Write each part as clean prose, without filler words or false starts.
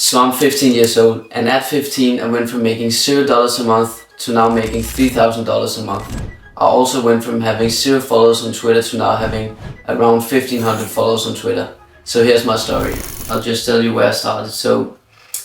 So I'm 15 years old, and at 15 I went from making $0 a month to now making $3,000 a month. I also went from having 0 followers on Twitter to now having around 1,500 followers on Twitter. So here's my story. I'll just tell you where I started. So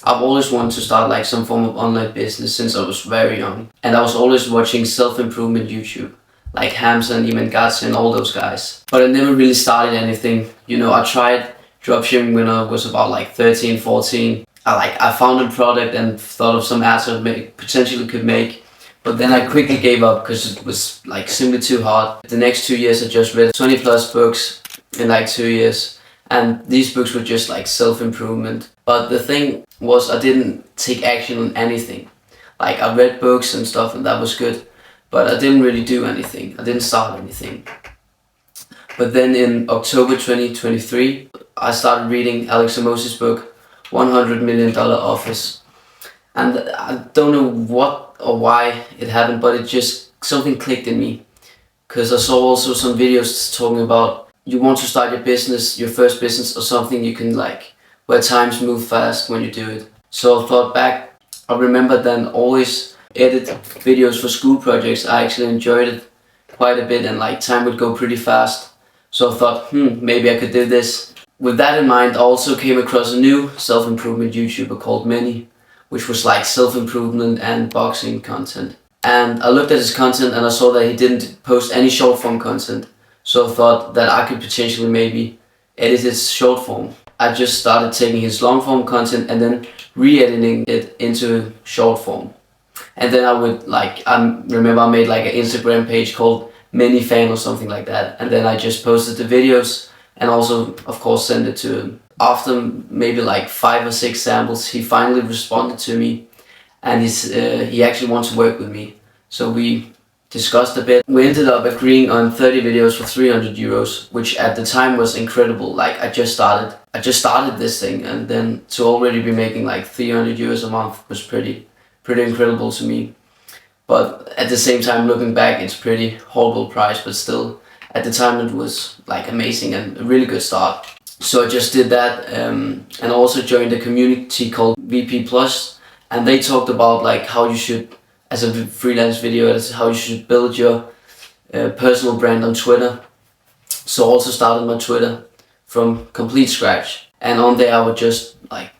I've always wanted to start like some form of online business since I was very young. And I was always watching self-improvement YouTube, like Hamza and Iman Gatsi and all those guys. But I never really started anything. You know, I tried dropshipping when I was about like 13, 14. I found a product and thought of some ads I potentially could make. But then I quickly gave up because it was like simply too hard. The next 2 years I just read 20 plus books in like 2 years. And these books were just like self-improvement. But the thing was, I didn't take action on anything. Like I read books and stuff and that was good. But I didn't really do anything. I didn't start anything. But then in October 2023, I started reading Alex Hormozi's book, $100 Million Office. And I don't know what or why it happened, but it just, something clicked in me. Because I saw also some videos talking about you want to start your business, your first business or something you can like, where times move fast when you do it. So I thought back, I remember then always edit videos for school projects. I actually enjoyed it quite a bit and like time would go pretty fast. So I thought, maybe I could do this. With that in mind, I also came across a new self-improvement YouTuber called Manny, which was like self-improvement and boxing content. And I looked at his content and I saw that he didn't post any short form content. So I thought that I could potentially maybe edit his short form. I just started taking his long form content and then re-editing it into short form. And then I would like, I remember I made like an Instagram page called Many Fan or something like that. And then I just posted the videos and also of course sent it to him. After maybe like 5 or 6 samples, he finally responded to me and he actually wants to work with me. So we discussed a bit. We ended up agreeing on 30 videos for 300 euros, which at the time was incredible. Like I just started this thing, and then to already be making like 300 euros a month was pretty incredible to me. But at the same time, looking back, it's pretty horrible price, but still at the time it was like amazing and a really good start. So I just did that and also joined a community called VP Plus, and they talked about like how you should, as a freelance video editor, how you should build your personal brand on Twitter. So I also started my Twitter from complete scratch, and on there I would just like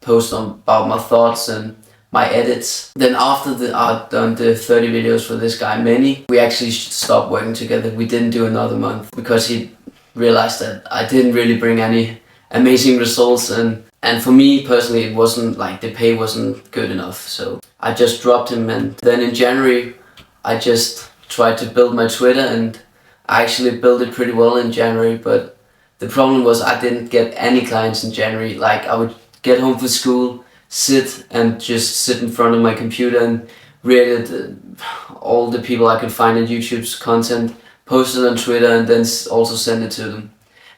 post about my thoughts and my edits. Then after I'd done the 30 videos for this guy Manny, we actually stopped working together. We didn't do another month because he realized that I didn't really bring any amazing results, and for me personally it wasn't like the pay wasn't good enough, so I just dropped him. And then in January I just tried to build my Twitter, and I actually built it pretty well in January, but the problem was I didn't get any clients in January. Like I would get home from school, sit in front of my computer and re-edit all the people I could find in YouTube's content, post it on Twitter and then also send it to them.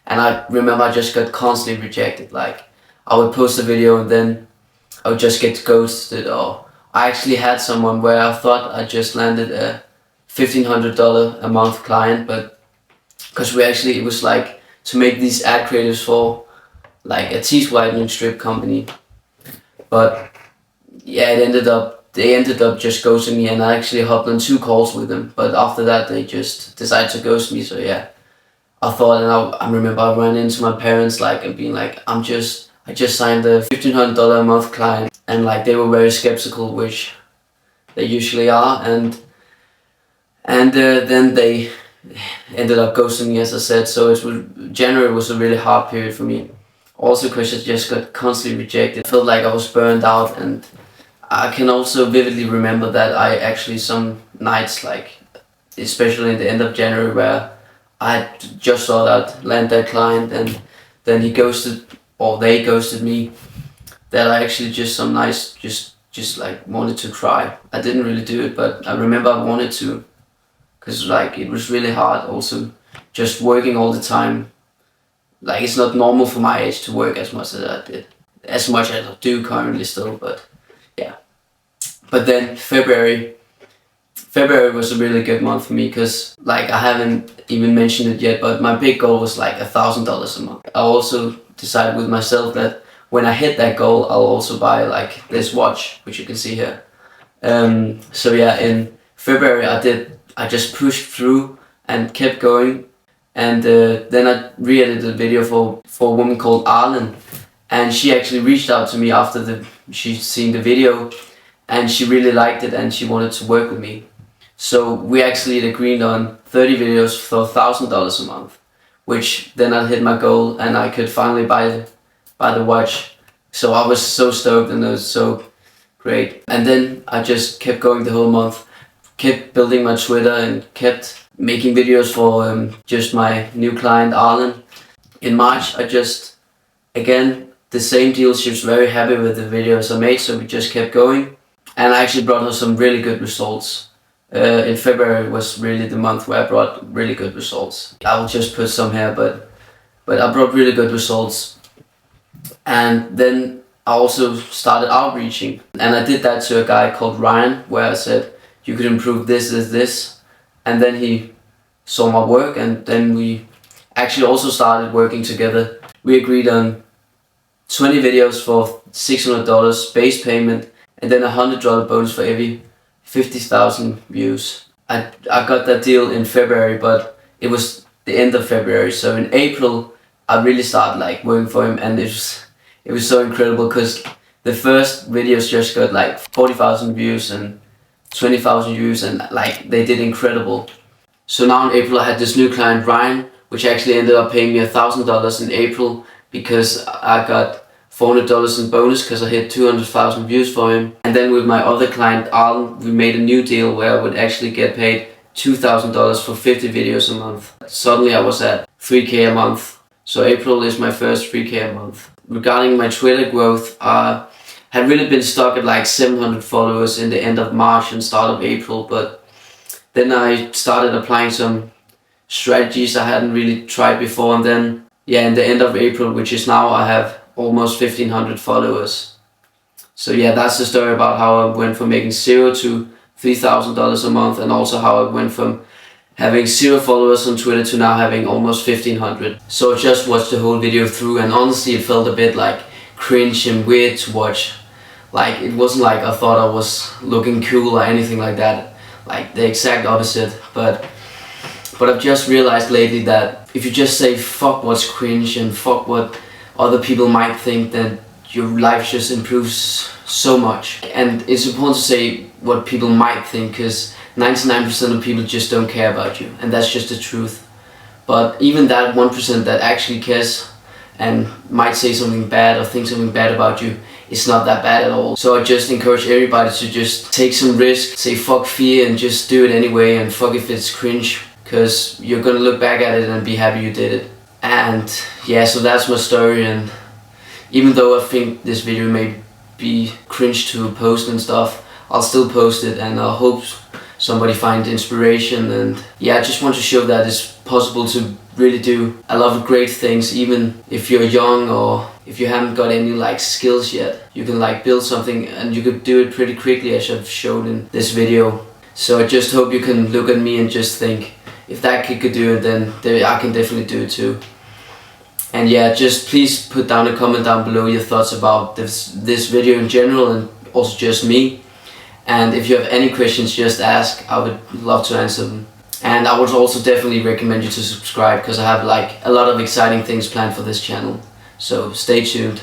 And I remember I just got constantly rejected. Like I would post a video and then I would just get ghosted. Or I actually had someone where I thought I just landed a $1,500 a month client, but because it was like to make these ad creatives for like a teeth whitening strip company. But yeah, they ended up just ghosting me, and I actually hopped on 2 calls with them. But after that they just decided to ghost me. So yeah, I thought, and I remember I ran into my parents like and being like, I just signed a $1,500 a month client, and like they were very skeptical, which they usually are, and then they ended up ghosting me, as I said. So January was a really hard period for me. Also because I just got constantly rejected. I felt like I was burned out, and I can also vividly remember that I actually some nights, like especially in the end of January, where I just thought I'd land that client and then they ghosted me, that I actually just some nights just like wanted to cry. I didn't really do it, but I remember I wanted to, because like it was really hard also just working all the time. Like it's not normal for my age to work as much as I did, as much as I do currently still, but yeah. But then February was a really good month for me, because like I haven't even mentioned it yet, but my big goal was like $1,000 a month. I also decided with myself that when I hit that goal, I'll also buy like this watch, which you can see here. So yeah, in February I just pushed through and kept going, and then I re-edited a video for a woman called Arlen, and she actually reached out to me after she'd seen the video, and she really liked it and she wanted to work with me. So we actually agreed on 30 videos for $1,000 a month, which then I hit my goal and I could finally buy the watch. So I was so stoked and it was so great. And then I just kept going the whole month, kept building my Twitter and kept making videos for just my new client Arlen. In March I just, again, the same deal. She was very happy with the videos I made, so we just kept going. And I actually brought her some really good results. In February was really the month where I brought really good results. I'll just put some here, but I brought really good results. And then I also started outreaching, and I did that to a guy called Ryan, where I said, you could improve this, and then he saw my work, and then we actually also started working together. We agreed on 20 videos for $600 base payment, and then $100 bonus for every 50,000 views. I got that deal in February, but it was the end of February, so in April I really started like working for him, and it was so incredible because the first videos just got like 40,000 views and 20,000 views, and like they did incredible. So now in April I had this new client Ryan, which actually ended up paying me $1,000 in April because I got $400 in bonus because I hit 200,000 views for him. And then with my other client Arlen, we made a new deal where I would actually get paid $2,000 for 50 videos a month. Suddenly I was at 3K a month. So April is my first 3K a month. Regarding my Twitter growth, I had really been stuck at like 700 followers in the end of March and start of April, but then I started applying some strategies I hadn't really tried before, and then yeah, in the end of April, which is now, I have almost 1,500 followers. So yeah, that's the story about how I went from making $0 to $3,000 a month, and also how I went from having 0 followers on Twitter to now having almost 1,500. So I just watched the whole video through, and honestly it felt a bit like cringe and weird to watch. Like, it wasn't like I thought I was looking cool or anything like that. Like the exact opposite. But I've just realized lately that if you just say fuck what's cringe and fuck what other people might think, then your life just improves so much. And it's important to say what people might think, because 99% of people just don't care about you, and that's just the truth. But even that 1% that actually cares and might say something bad or think something bad about you, it's not that bad at all. So I just encourage everybody to just take some risk, say fuck fear and just do it anyway, and fuck if it's cringe, because you're gonna look back at it and be happy you did it. And yeah, so that's my story. And even though I think this video may be cringe to post and stuff, I'll still post it, and I hope somebody finds inspiration. And yeah, I just want to show that it's possible to really do a lot of great things, even if you're young or if you haven't got any like skills yet. You can like build something, and you could do it pretty quickly, as I've shown in this video. So I just hope you can look at me and just think, if that kid could do it, then I can definitely do it too. And yeah, just please put down a comment down below your thoughts about this video in general, and also just me. And if you have any questions, just ask. I would love to answer them. And I would also definitely recommend you to subscribe, because I have like a lot of exciting things planned for this channel. So stay tuned.